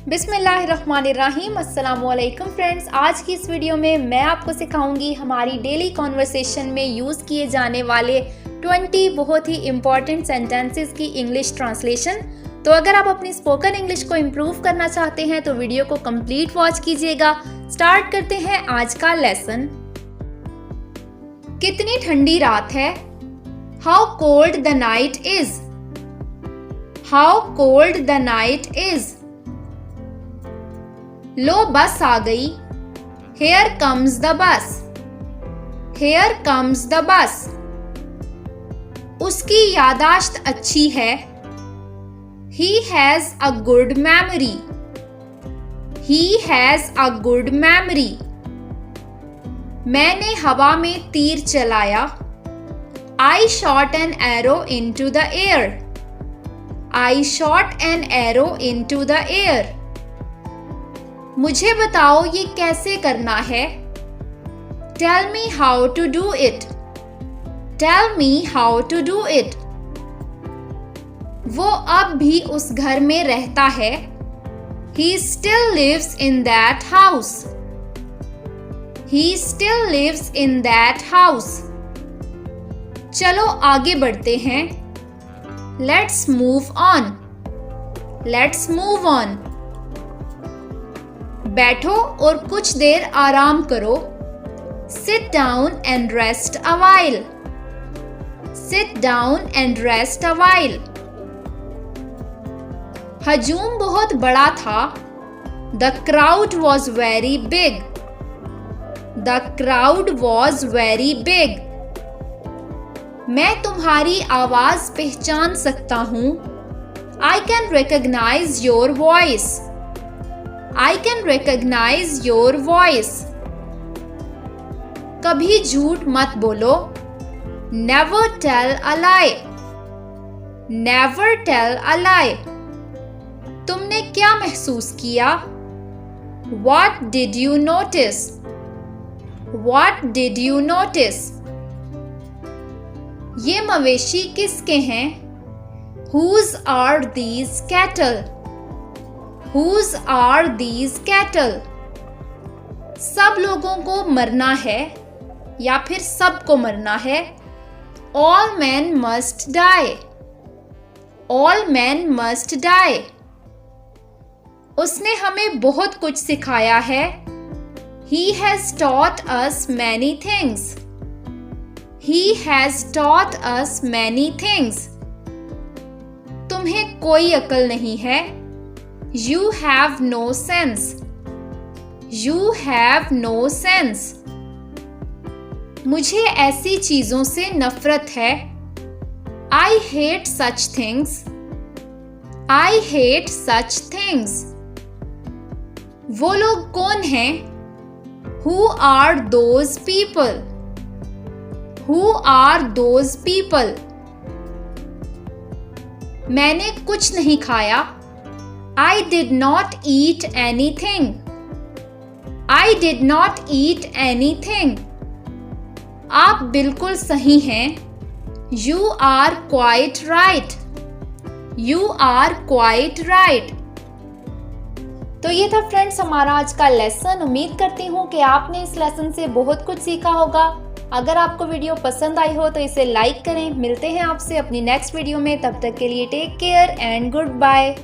बिस्मिल्लाहिर्रहमानिर्रहीम। अस्सलामुअलैकुम फ्रेंड्स, आज की इस वीडियो में मैं आपको सिखाऊंगी हमारी डेली कॉन्वर्सेशन में यूज़ किए जाने वाले 20 बहुत ही इंपॉर्टेंट सेंटेंसेस की इंग्लिश ट्रांसलेशन। तो अगर आप अपनी स्पोकन इंग्लिश को इम्प्रूव करना चाहते हैं तो वीडियो को कंप्लीट वॉच कीजिएगा। स्टार्ट करते हैं आज का लेसन। कितनी ठंडी रात है। How cold the night is. How cold the night is. लो बस आ गई। Here comes the bus. Here comes the bus. उसकी यादाश्त अच्छी है। He has a good memory. He has a good memory. मैंने हवा में तीर चलाया। I shot an arrow into the air. I shot an arrow into the air. मुझे बताओ ये कैसे करना है। Tell me how to do it. Tell me how to do it. वो अब भी उस घर में रहता है। He still lives in that house. He still lives in that house. चलो आगे बढ़ते हैं। Let's move on. Let's move on. बैठो और कुछ देर आराम करो। Sit down and rest a while. Sit down and rest a while. हजूम बहुत बड़ा था। The crowd was very big. The crowd was very big. मैं तुम्हारी आवाज पहचान सकता हूँ। I can recognize your voice. I can recognize your voice. कभी झूठ मत बोलो। Never tell a lie. Never tell a lie. तुमने क्या महसूस किया? What did you notice? What did you notice? ये मवेशी किसके हैं? Whose are these cattle? Whose are these cattle? सब लोगों को मरना है या फिर सबको मरना है। All men must die. All men must die. उसने हमें बहुत कुछ सिखाया है। He has taught us many things. He has taught us many things. तुम्हें कोई अक्ल नहीं है। You have no sense. You have no sense. मुझे ऐसी चीजों से नफरत है। I hate such things. I hate such things. वो लोग कौन हैं? Who are those people? Who are those people? मैंने कुछ नहीं खाया। I did not eat anything. I did not eat anything. आप बिल्कुल सही हैं। You are quite right. You are quite right. तो ये था फ्रेंड्स हमारा आज का लेसन। उम्मीद करती हूँ कि आपने इस लेसन से बहुत कुछ सीखा होगा। अगर आपको वीडियो पसंद आई हो तो इसे लाइक करें। मिलते हैं आपसे अपनी नेक्स्ट वीडियो में, तब तक के लिए take care and good bye.